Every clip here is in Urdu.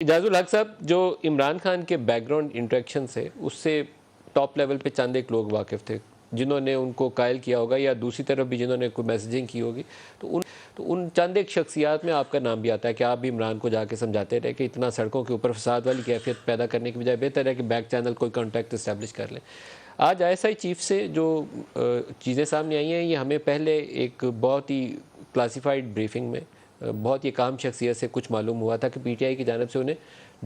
اعجاز الحق صاحب، جو عمران خان کے بیک گراؤنڈ انٹریکشن سے اس سے ٹاپ لیول پہ چند ایک لوگ واقف تھے جنہوں نے ان کو قائل کیا ہوگا، یا دوسری طرف بھی جنہوں نے کوئی میسیجنگ کی ہوگی، تو ان چند ایک شخصیات میں آپ کا نام بھی آتا ہے کہ آپ بھی عمران کو جا کے سمجھاتے رہے کہ اتنا سڑکوں کے اوپر فساد والی کیفیت پیدا کرنے کی بجائے بہتر ہے کہ بیک چینل کوئی کانٹیکٹ اسٹیبلش کر لیں۔ آج آئی ایس آئی چیف سے جو چیزیں سامنے آئی ہیں، یہ ہمیں پہلے ایک بہت ہی کلاسیفائڈ بریفنگ میں بہت ہی کام شخصیت سے کچھ معلوم ہوا تھا کہ پی ٹی آئی کی جانب سے انہیں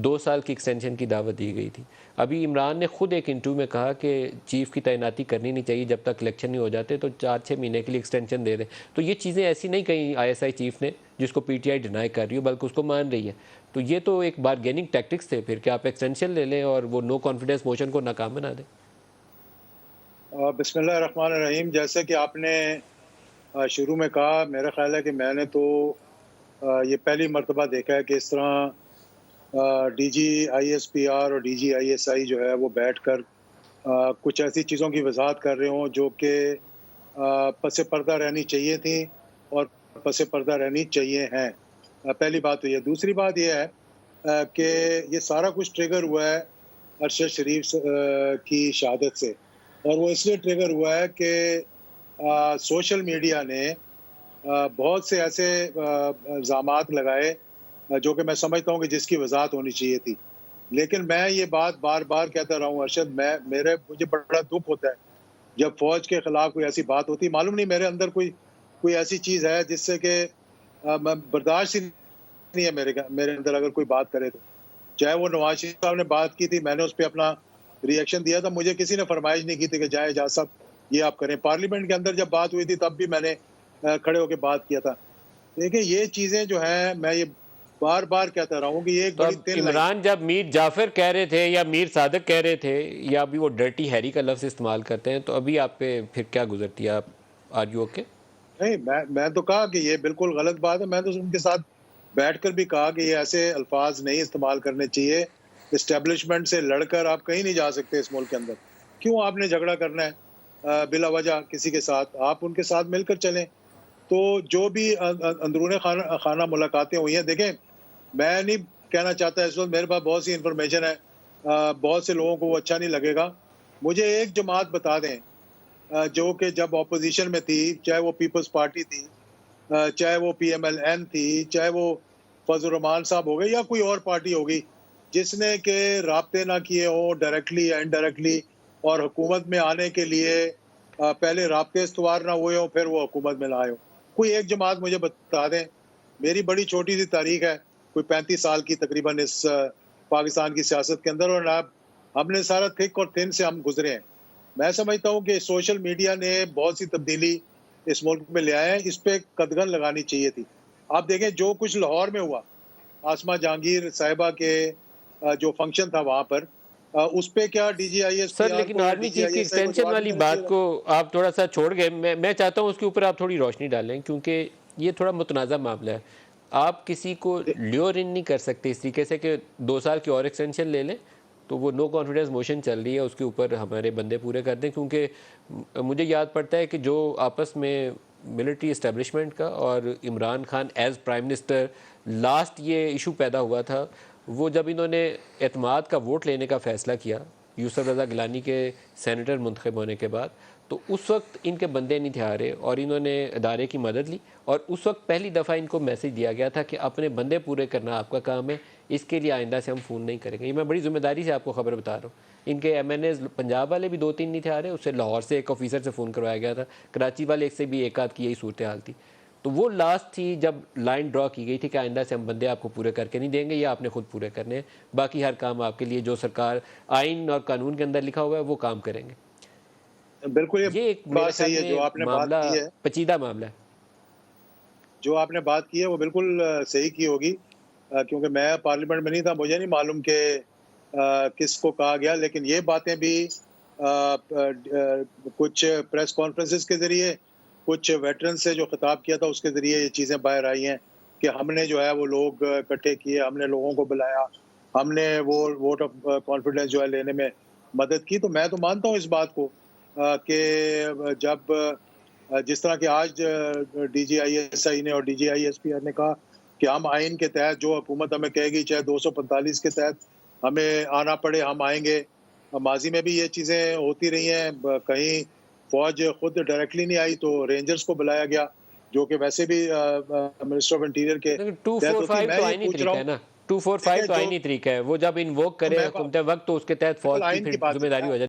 2 سال کی ایکسٹینشن کی دعوت دی گئی تھی۔ ابھی عمران نے خود ایک انٹرویو میں کہا کہ چیف کی تعیناتی کرنی نہیں چاہیے، جب تک الیکشن نہیں ہو جاتے تو 4-6 مہینے کے لیے ایکسٹینشن دے دیں۔ تو یہ چیزیں ایسی نہیں کہیں آئی ایس آئی چیف نے جس کو پی ٹی آئی ڈینائی کر رہی ہو، بلکہ اس کو مان رہی ہے۔ تو یہ تو ایک بارگیننگ ٹیکٹکس تھے پھر کہ آپ ایکسٹینشن لے لیں اور وہ نو کانفیڈنس موشن کو ناکام بنا دیں۔ بسم اللہ الرحمن الرحیم۔ جیسے کہ آپ نے شروع میں کہا، میرا خیال ہے کہ میں نے تو یہ پہلی مرتبہ دیکھا ہے کہ اس طرح D G I S P R اور D G I S I جو ہے وہ بیٹھ کر کچھ ایسی چیزوں کی وضاحت کر رہے ہوں جو کہ پس پردہ رہنی چاہیے تھیں اور پس پردہ رہنی چاہیے ہیں۔ پہلی بات تو یہ۔ دوسری بات یہ ہے کہ یہ سارا کچھ ٹریگر ہوا ہے ارشد شریف کی شہادت سے، اور وہ اس لیے ٹریگر ہوا ہے کہ سوشل میڈیا نے بہت سے ایسے الزامات لگائے جو کہ میں سمجھتا ہوں کہ جس کی وضاحت ہونی چاہیے تھی۔ لیکن میں یہ بات بار بار کہتا رہا ہوں ارشد، مجھے بڑا دکھ ہوتا ہے جب فوج کے خلاف کوئی ایسی بات ہوتی۔ معلوم نہیں میرے اندر کوئی ایسی چیز ہے جس سے کہ میں برداشت ہی نہیں ہے میرے اندر اگر کوئی بات کرے تو، چاہے وہ نواز شریف صاحب نے بات کی تھی، میں نے اس پہ اپنا ریئیکشن دیا تھا، مجھے کسی نے فرمائش نہیں کی تھی کہ جائے اعجاز صاحب یہ آپ کریں۔ پارلیمنٹ کے اندر جب بات ہوئی تھی تب بھی میں نے کھڑے ہو کے بات کیا تھا۔ دیکھیں یہ چیزیں جو ہیں، میں یہ بار بار کہتا رہا ہوں کہ یہ ایک تو اب بڑی تhin لائن ہے۔ عمران جب میر جعفر کہہ رہے تھے یا میر صادق کہہ رہے تھے یا ابھی وہ ڈرٹی ہیری کا لفظ استعمال کرتے ہیں، تو ابھی آپ پہ پھر کیا گزرتی ہے؟ آپ آر یو اوکے؟ نہیں، میں تو کہا کہ یہ بالکل غلط بات ہے۔ میں تو ان کے ساتھ بیٹھ کر بھی کہا کہ یہ ایسے الفاظ نہیں استعمال کرنے چاہیے۔ اسٹیبلشمنٹ سے لڑ کر آپ کہیں نہیں جا سکتے اس ملک کے اندر۔ کیوں آپ نے جھگڑا کرنا ہے بلا وجہ کسی کے ساتھ؟ آپ ان کے ساتھ مل کر چلیں۔ تو جو بھی اندرون خانہ ملاقاتیں ہوئی ہیں، دیکھیں میں نہیں کہنا چاہتا اس وقت، میرے پاس بہت سی انفارمیشن ہے، بہت سے لوگوں کو وہ اچھا نہیں لگے گا۔ مجھے ایک جماعت بتا دیں جو کہ جب اپوزیشن میں تھی، چاہے وہ پیپلز پارٹی تھی، چاہے وہ پی ایم ایل این تھی، چاہے وہ فضل الرحمان صاحب ہو گئے یا کوئی اور پارٹی ہوگی، جس نے کہ رابطے نہ کیے ہوں ڈائریکٹلی یا انڈائریکٹلی، اور حکومت میں آنے کے لیے پہلے رابطے استوار نہ ہوئے ہوں پھر وہ حکومت میں لائے ہوں۔ کوئی ایک جماعت مجھے بتا دیں۔ میری بڑی چھوٹی سی تاریخ ہے، کوئی 35 سال کی تقریباً اس پاکستان کی سیاست کے اندر، اور ہم نے سارا تھک اور تھن سے ہم گزرے ہیں۔ میں سمجھتا ہوں کہ سوشل میڈیا نے بہت سی تبدیلی اس ملک میں لے آئے ہیں، اس پہ قدغن لگانی چاہیے تھی۔ آپ دیکھیں جو کچھ لاہور میں ہوا، آسمہ جہانگیر صاحبہ کے جو فنکشن تھا وہاں پر، اس پہ کیا D G I S sir P R لیکن کو یا army D G chief I کی ایس آئی کو ایکسٹینشن جواب نہیں والی دینا چاہیے بات تھا؟ کو آپ تھوڑا سا چھوڑ گئے۔ میں چاہتا ہوں اس کے اوپر آپ تھوڑی روشنی ڈالیں، کیونکہ یہ تھوڑا متنازع معاملہ ہے۔ آپ کسی کو لیور ان نہیں کر سکتے اس طریقے سے کہ 2 سال کی اور ایکسٹینشن لے لیں، تو وہ نو کانفیڈنس موشن چل رہی ہے اس کے اوپر ہمارے بندے پورے کر دیں۔ کیونکہ مجھے یاد پڑتا ہے کہ جو آپس میں ملٹری اسٹیبلشمنٹ کا اور Imran Khan as prime minister last یہ ایشو پیدا ہوا تھا، وہ جب انہوں نے اعتماد کا ووٹ لینے کا فیصلہ کیا یوسف رضا گیلانی کے سینیٹر منتخب ہونے کے بعد، تو اس وقت ان کے بندے نہیں تھے آ رہے اور انہوں نے ادارے کی مدد لی، اور اس وقت پہلی دفعہ ان کو میسج دیا گیا تھا کہ اپنے بندے پورے کرنا آپ کا کام ہے، اس کے لیے آئندہ سے ہم فون نہیں کریں گے۔ یہ میں بڑی ذمہ داری سے آپ کو خبر بتا رہا ہوں۔ ان کے ایم این ایز پنجاب والے بھی 2-3 نہیں تھے آ رہے، اس سے لاہور سے ایک آفیسر سے فون کروایا گیا تھا، کراچی والے ایک سے بھی ایک آدھ کی یہی صورتحال تھی۔ تو وہ لاسٹ تھی جب لائن ڈرا کی گئی تھی کہ آئندہ سے ہم بندے آپ کو پورے کر کے نہیں دیں گے، یا آپ نے خود پورے کرنے ہیں، باقی ہر کام آپ کے لیے جو سرکار آئین اور قانون کے اندر لکھا ہوا ہے وہ کام کریں گے۔ بالکل یہ یہ ایک میرے بات خیال صحیح ہے میں جو آپ نے بات معاملہ کی ہے، پیچیدہ معاملہ ہے۔ جو آپ نے بات کی ہے وہ بالکل صحیح کی ہوگی، کیونکہ میں پارلیمنٹ میں نہیں تھا، مجھے نہیں معلوم کہ کس کو کہا گیا، لیکن یہ باتیں بھی کچھ پریس کانفرنسز کے ذریعے، کچھ ویٹرن سے جو خطاب کیا تھا اس کے ذریعے یہ چیزیں باہر آئی ہیں کہ ہم نے جو ہے وہ لوگ اکٹھے کیے، ہم نے لوگوں کو بلایا، ہم نے وہ ووٹ آف کانفیڈنس جو ہے لینے میں مدد کی۔ تو میں تو مانتا ہوں اس بات کو کہ جب جس طرح کہ آج D G I S I نے اور D G I S P R نے کہا کہ ہم آئین کے تحت جو حکومت ہمیں کہے گی، چاہے 245 کے تحت ہمیں آنا پڑے، ہم آئیں گے. ماضی میں بھی یہ چیزیں ہوتی رہی ہیں. کہیں فوج خود ڈائریکٹلی نہیں آئی تو رینجرز کو بلایا گیا، جو کہ ویسے بھی منسٹر آف انٹیریئر کے تحت ہوتی. 245 میں تو یہ آئینی پوچھ رہا طریقہ ہے ہوں نا، 245 تو جو آئینی طریقہ ہے، وہ جب انووک کرے میں حکومت وقت تو اس کے تحت فوج کی آئین پھر کی بات ذمہ داری ہو جاتی ہے.